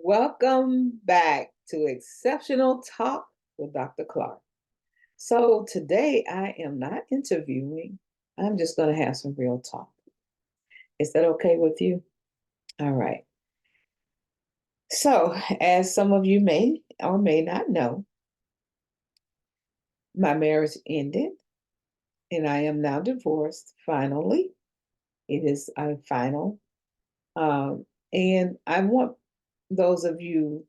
Welcome back to Exceptional Talk with Dr. Clark. So today I am not interviewing, I'm just going to have some real talk. Is that okay with you? All right. So, as some of you may or may not know, my marriage ended and I am now divorced finally. It is a final. Um, and I want those of you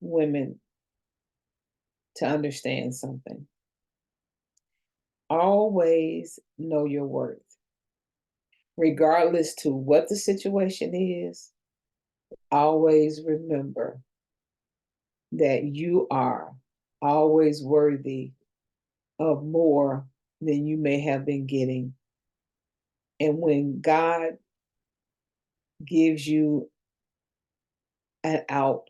women to understand something. Always know your worth, regardless to what the situation is. Always remember that you are always worthy of more than you may have been getting. And when God gives you an out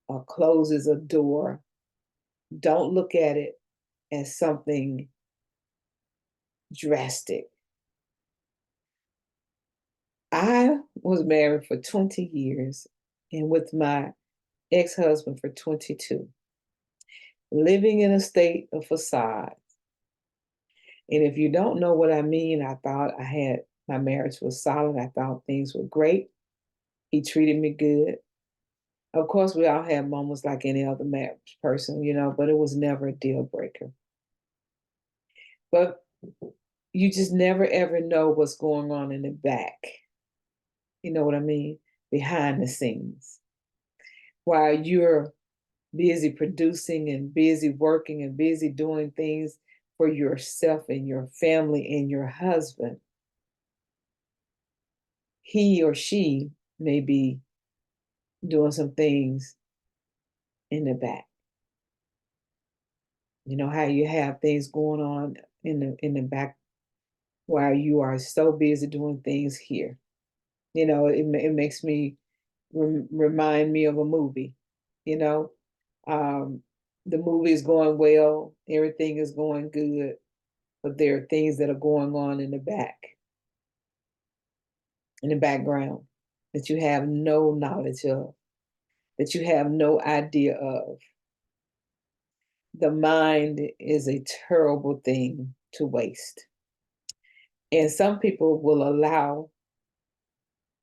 or closes a door, don't look at it as something drastic. I was married for 20 years and with my ex husband for 22, living in a state of facade. And if you don't know what I mean, I thought my marriage was solid. I thought things were great. He treated me good. Of course, we all have moments like any other marriage person, but it was never a deal breaker. But you just never ever know what's going on in the back. You know what I mean? Behind the scenes. While you're busy producing and busy working and busy doing things for yourself and your family and your husband, he or she may be doing some things in the back. You know how you have things going on in the back while you are so busy doing things here. It makes me remind me of a movie. You know, um, the movie is going well, everything is going good, but there are things that are going on in the background that you have no knowledge of, that you have no idea of. The mind is a terrible thing to waste. And some people will allow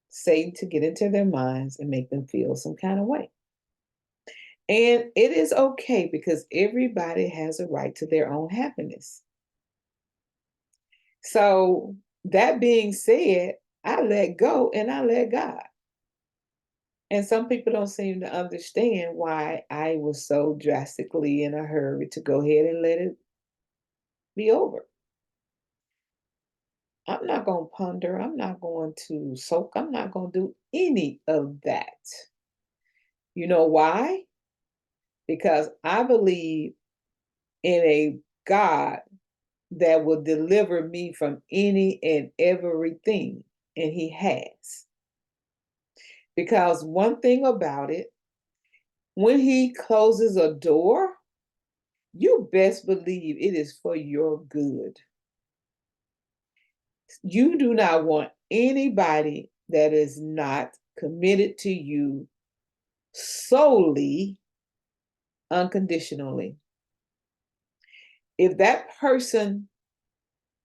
Satan to get into their minds and make them feel some kind of way. And it is okay because everybody has a right to their own happiness. So, that being said, I let go and I let God. And some people don't seem to understand why I was so drastically in a hurry to go ahead and let it be over. I'm not going to ponder. I'm not going to soak. I'm not going to do any of that. You know why? Because I believe in a God that will deliver me from any and everything, and He has. Because one thing about it, when He closes a door, you best believe it is for your good. You do not want anybody that is not committed to you solely, unconditionally. If that person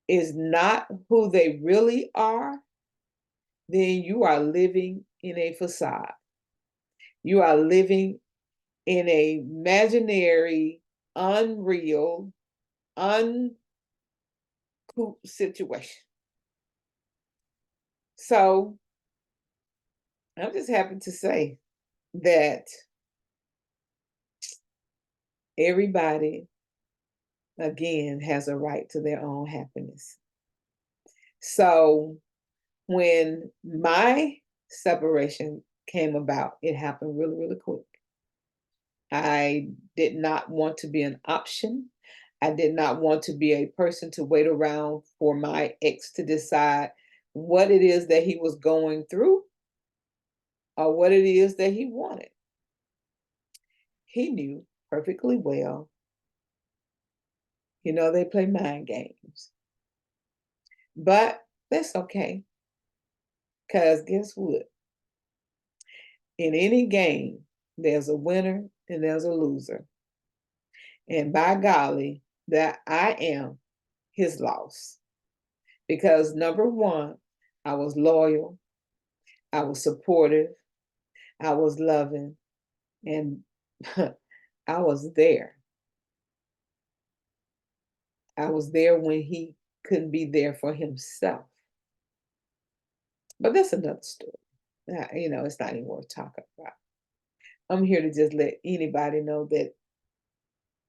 is not who they really are, then you are living in a facade. You are living in a imaginary, unreal, uncool situation. So I'm just happy to say that everybody, again, has a right to their own happiness. So when my separation came about, it happened really, really quick. I did not want to be an option. I did not want to be a person to wait around for my ex to decide what it is that he was going through or what it is that he wanted. He knew perfectly well. They play mind games. But that's okay. Because guess what? In any game, There's a winner and there's a loser. And by golly, that I am his loss. Because number one, I was loyal, I was supportive, I was loving, and I was there. I was there when he couldn't be there for himself. But that's another story. It's not even worth talking about. I'm here to just let anybody know that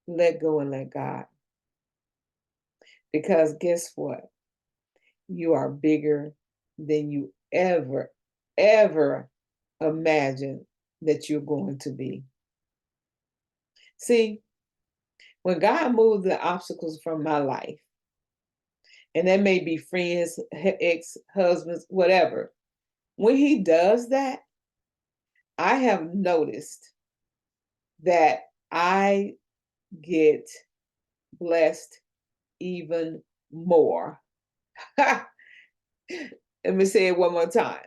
let go and let God. Because guess what? You are bigger than you ever imagine that you're going to be. See, when God moved the obstacles from my life, and that may be friends, ex-husbands, whatever, when he does that, I have noticed that I get blessed even more. Let me say it one more time.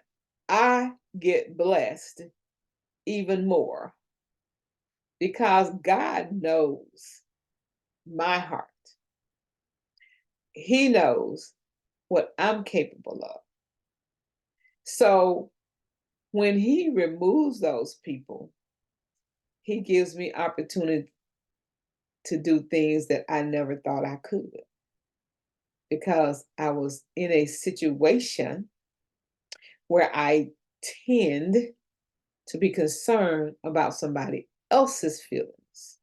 I get blessed even more because God knows my heart. He knows what I'm capable of. So when he removes those people, he gives me opportunity to do things that I never thought I could because I was in a situation where I tend to be concerned about somebody else's feelings,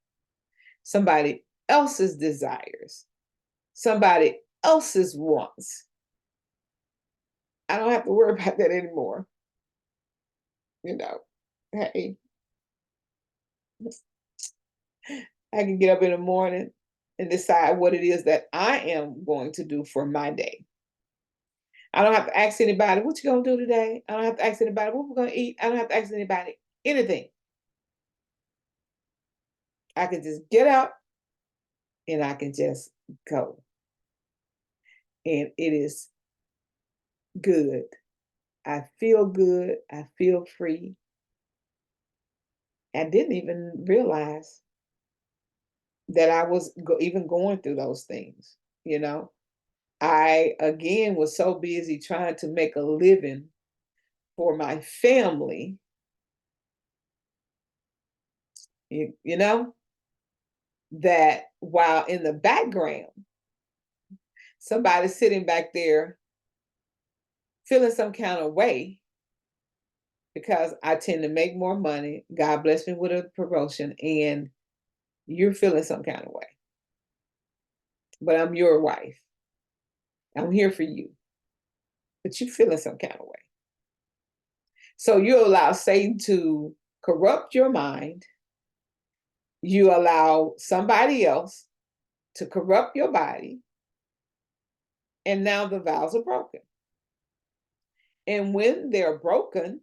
somebody else's desires, somebody else's wants. I don't have to worry about that anymore. Hey, I can get up in the morning and decide what it is that I am going to do for my day. I don't have to ask anybody, what you gonna do today? I don't have to ask anybody, what we're gonna eat. I don't have to ask anybody anything. I can just get up and I can just go. And it is good. I feel good. I feel free. I didn't even realize that I was even going through those things. I, again, was so busy trying to make a living for my family, you know, that while in the background, somebody's sitting back there feeling some kind of way because I tend to make more money. God bless me with a promotion, and you're feeling some kind of way. But I'm your wife. I'm here for you. But you're feeling some kind of way. So you allow Satan to corrupt your mind. You allow somebody else to corrupt your body. And now the vows are broken. And when they're broken,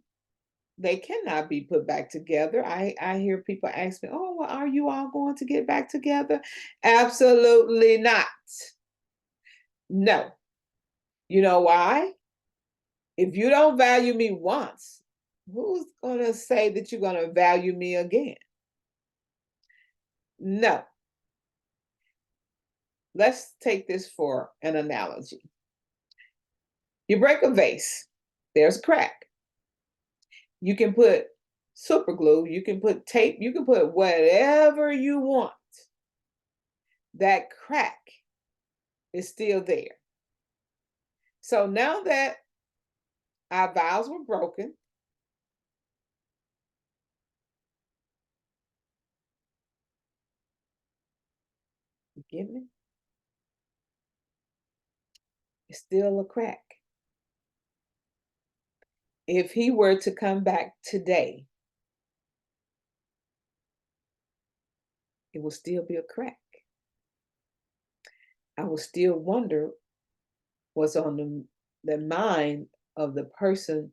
they cannot be put back together. I hear people ask me, oh, well, are you all going to get back together? Absolutely not. No. You know why? If you don't value me once, who's going to say that you're going to value me again? No. Let's take this for an analogy. You break a vase, there's a crack. You can put super glue, you can put tape, you can put whatever you want. That crack is still there. So now that our vows were broken, forgive me, it's still a crack. If he were to come back today, it will still be a crack. I will still wonder what's on the mind of the person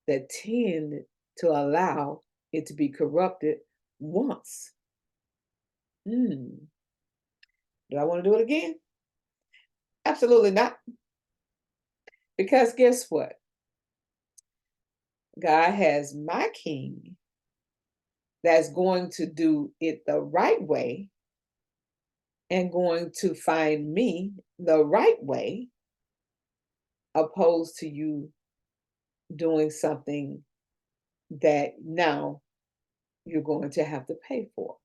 that tend to allow it to be corrupted once. Do I want to do it again? Absolutely not. Because guess what? God has my king that's going to do it the right way and going to find me the right way, opposed to you doing something that now you're going to have to pay for.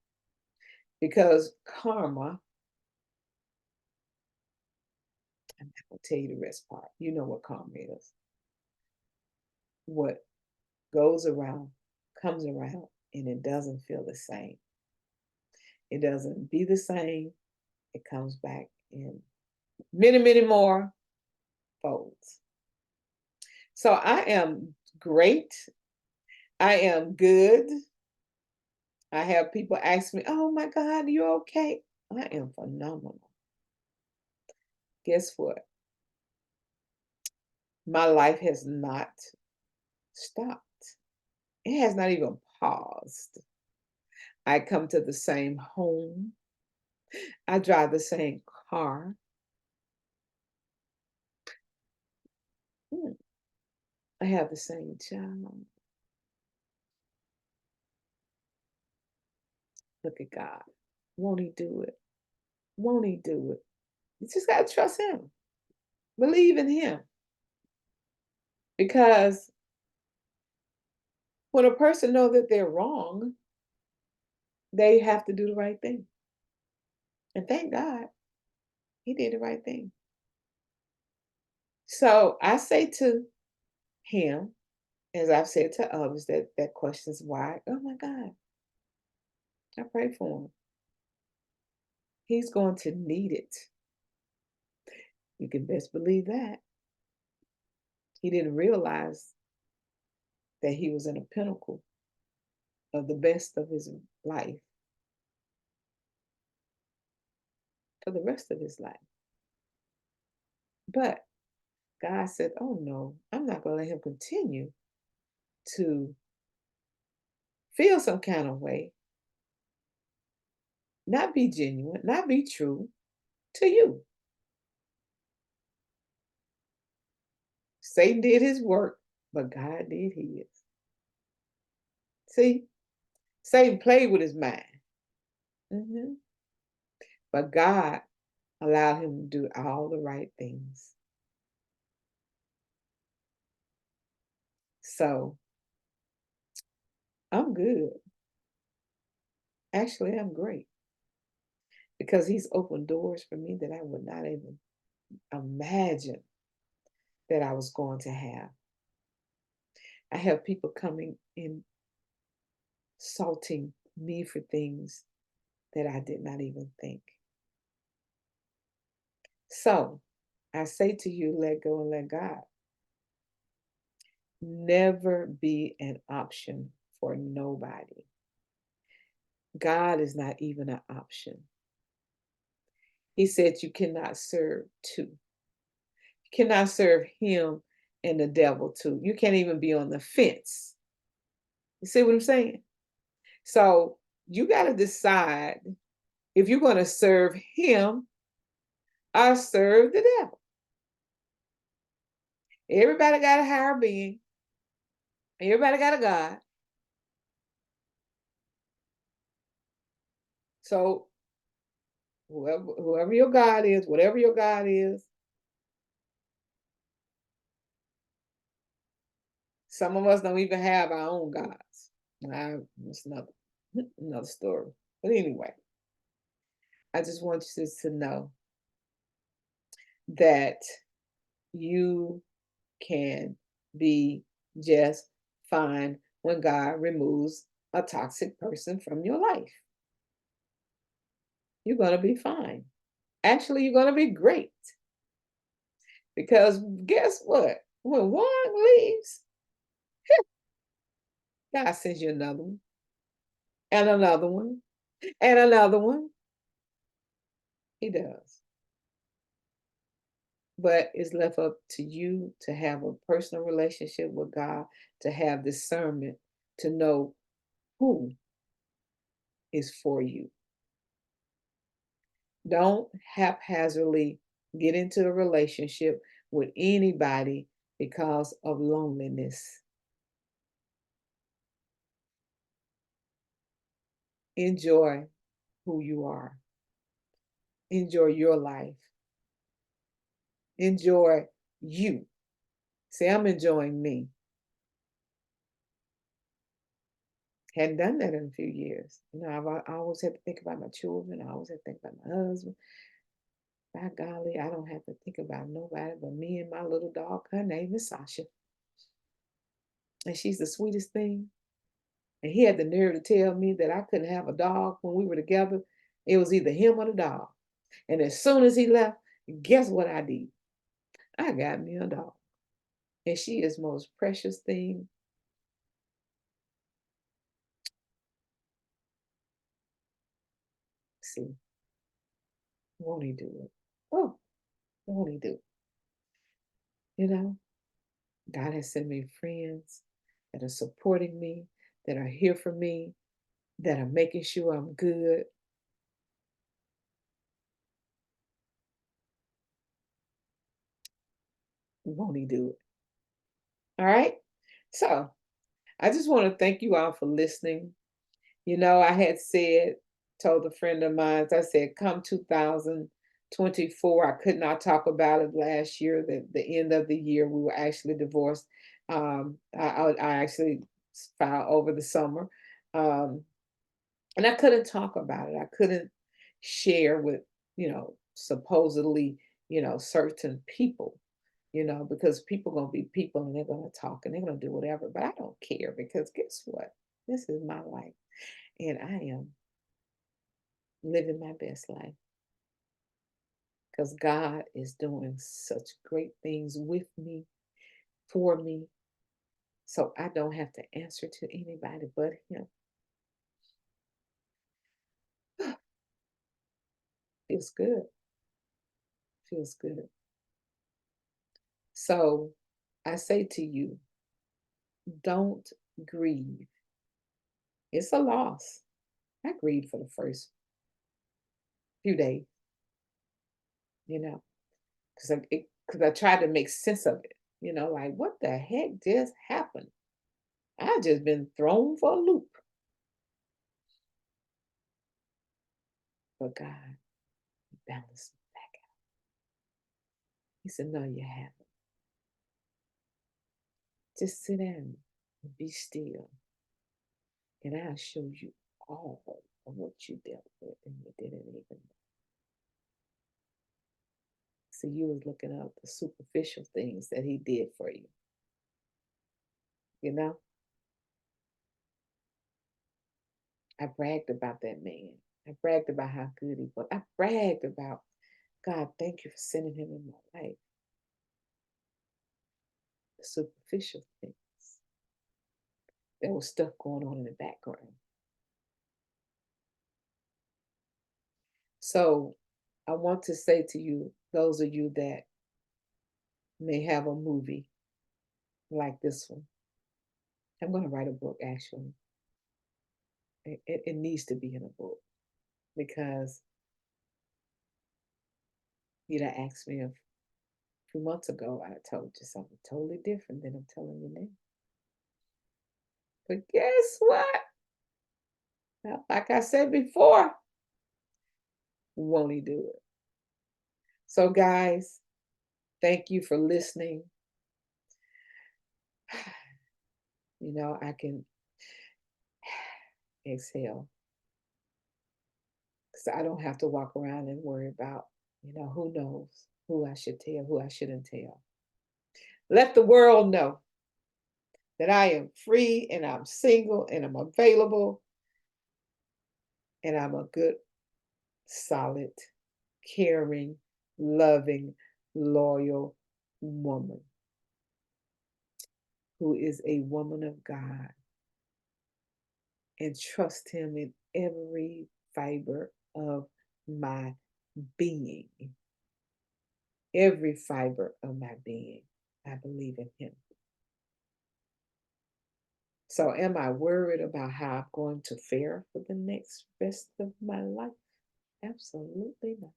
Because karma, I'm not going to tell you the rest part. You know what karma is. What goes around comes around, and it doesn't feel the same. It doesn't be the same. It comes back in many, many more folds. So I am great. I am good. I have people ask me, "Oh my God, you're okay." I am phenomenal. Guess what? My life has not stopped. It has not even paused. I come to the same home. I drive the same car. Hmm, I have the same job. Look at God. Won't He do it? Won't He do it? You just got to trust Him. Believe in Him. Because when a person knows that they're wrong, they have to do the right thing. And thank God He did the right thing. So I say to Him, as I've said to others that questions why, oh my God, I pray for him. He's going to need it. You can best believe that. He didn't realize that he was in a pinnacle of the best of his life for the rest of his life. But God said, oh no, I'm not going to let him continue to feel some kind of way, not be genuine, not be true to you. Satan did his work, but God did his. See, Satan played with his mind. Mhm. But God allowed him to do all the right things. So I'm good. Actually, I'm great because he's opened doors for me that I would not even imagine that I was going to have. I have people coming in salting me for things that I did not even think. So I say to you, let go and let God. Never be an option for nobody. God is not even an option. He said you cannot serve two. You cannot serve him and the devil too. You can't even be on the fence. You see what I'm saying? So you got to decide if you're going to serve him or serve the devil. Everybody got a higher being. Everybody got a God. So whoever your God is, whatever your God is, some of us don't even have our own gods. It's another story. But anyway, I just want you to know that you can be just fine when God removes a toxic person from your life. You're going to be fine. Actually, you're going to be great. Because guess what? When one leaves, God sends you another one, and another one, and another one. He does. But it's left up to you to have a personal relationship with God, to have discernment, to know who is for you. Don't haphazardly get into a relationship with anybody because of loneliness. Enjoy who you are. Enjoy your life. Enjoy you. See, I'm enjoying me. Hadn't done that in a few years. I always had to think about my children. I always had to think about my husband. By golly, I don't have to think about nobody but me and my little dog. Her name is Sasha. And she's the sweetest thing. And he had the nerve to tell me that I couldn't have a dog when we were together. It was either him or the dog. And as soon as he left, guess what I did? I got me a dog. And she is the most precious thing. See, won't he do it? Oh, won't he do it? You know, God has sent me friends that are supporting me, that are here for me, that are making sure I'm good. Won't he do it? All right. So I just want to thank you all for listening. I had told a friend of mine, I said, come 2024, I could not talk about it last year, the end of the year, we were actually divorced. I actually filed over the summer. Um, and I couldn't talk about it. I couldn't share with, supposedly, certain people, because people gonna be people and they're gonna talk and they're gonna do whatever. But I don't care because guess what? This is my life. And I am living my best life because God is doing such great things with me, for me. So I don't have to answer to anybody but Him. Feels good. Feels good. So I say to you, don't grieve. It's a loss. I grieved for the first few days, you know, because I tried to make sense of it. Like what the heck just happened? I just been thrown for a loop. But God balanced me back out. He said, no, you haven't. Just sit down and be still, and I'll show you all of what you dealt with and you didn't even know. So you was looking up the superficial things that he did for you. You know, I bragged about that man. I bragged about how good he was. I bragged about, God, thank you for sending him in my life. The superficial things. There was stuff going on in the background. So I want to say to you, those of you that may have a movie like this one, I'm going to write a book actually. It needs to be in a book because you'd have asked me a few months ago, I told you something totally different than I'm telling you now. But guess what? Now, like I said before, won't he do it? So, guys, thank you for listening. I can exhale because I don't have to walk around and worry about, who knows who I should tell, who I shouldn't tell. Let the world know that I am free and I'm single and I'm available and I'm a good, solid, caring, loving, loyal woman who is a woman of God and trust Him in every fiber of my being. Every fiber of my being, I believe in Him. So, am I worried about how I'm going to fare for the next rest of my life? Absolutely not.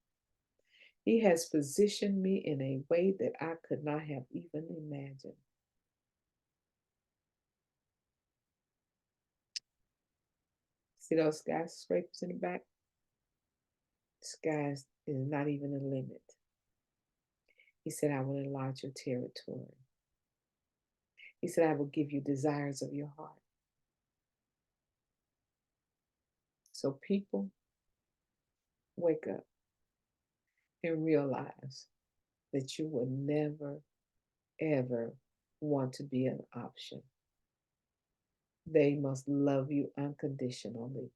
He has positioned me in a way that I could not have even imagined. See those skyscrapers in the back? Sky is not even a limit. He said, I will enlarge your territory. He said, I will give you desires of your heart. So people, wake up and realize that you will never, ever want to be an option. They must love you unconditionally.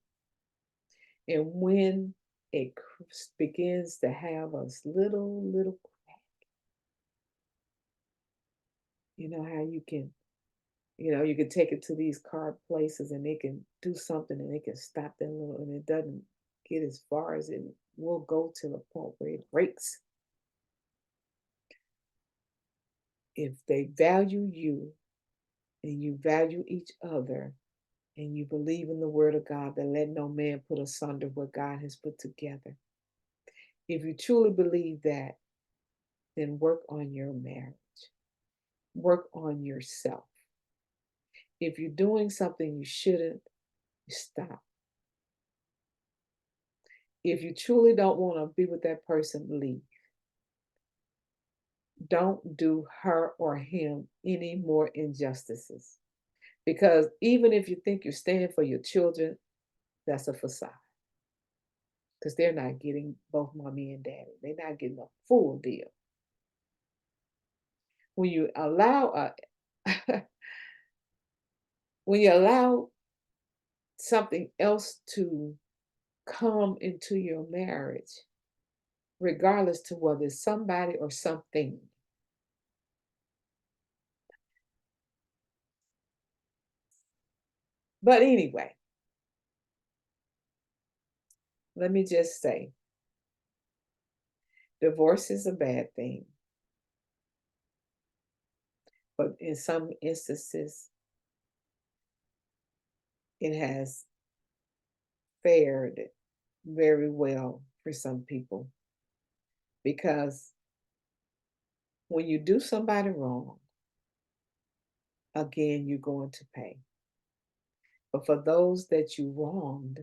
And when it begins to have a little crack, you know how you can take it to these car places and they can do something and they can stop that little, and it doesn't get as far as it will go to the point where it breaks. If they value you and you value each other and you believe in the word of God, that let no man put asunder what God has put together. If you truly believe that, then work on your marriage. Work on yourself. If you're doing something you shouldn't, stop. If you truly don't want to be with that person, leave. Don't do her or him any more injustices. Because even if you think you're standing for your children, that's a facade. Because they're not getting both mommy and daddy. They're not getting a full deal. When you allow when you allow something else to come into your marriage, regardless to whether it's somebody or something, but anyway, let me just say, divorce is a bad thing, but in some instances, it has fared very well for some people, because when you do somebody wrong, again, you're going to pay. But for those that you wronged,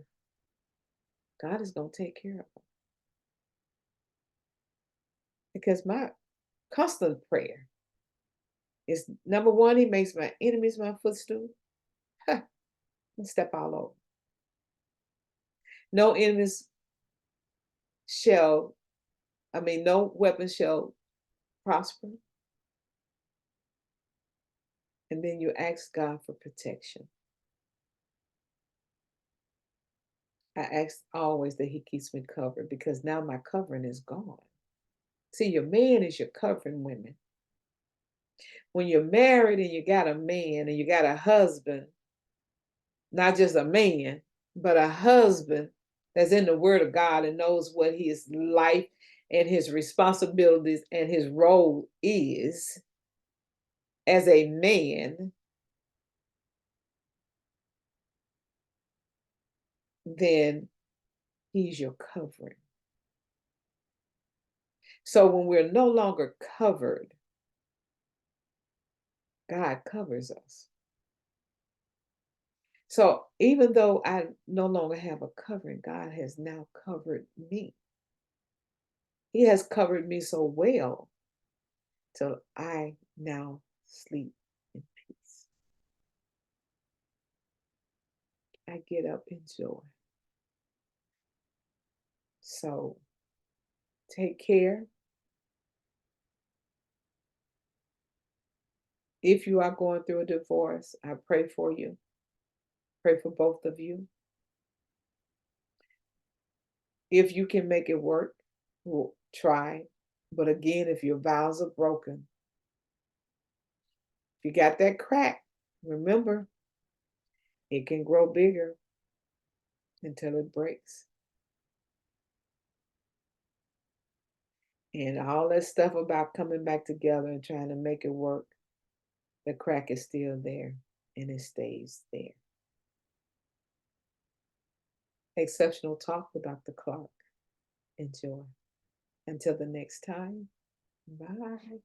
God is going to take care of them. Because my constant prayer is, number one, He makes my enemies my footstool. Ha, and step all over. No enemies shall, no weapon shall prosper. And then you ask God for protection. I ask always that He keeps me covered, because now my covering is gone. See, your man is your covering, women. When you're married and you got a man and you got a husband, not just a man, but a husband that's in the word of God and knows what his life and his responsibilities and his role is as a man, then he's your covering. So when we're no longer covered, God covers us. So even though I no longer have a covering, God has now covered me. He has covered me so well till I now sleep in peace. I get up in joy. So take care. If you are going through a divorce, I pray for you. Pray for both of you. If you can make it work, we'll try. But again, if your vows are broken, if you got that crack, remember, it can grow bigger until it breaks. And all that stuff about coming back together and trying to make it work, the crack is still there and it stays there. Exceptional Talk with Dr. Clark. Enjoy. Until the next time, bye.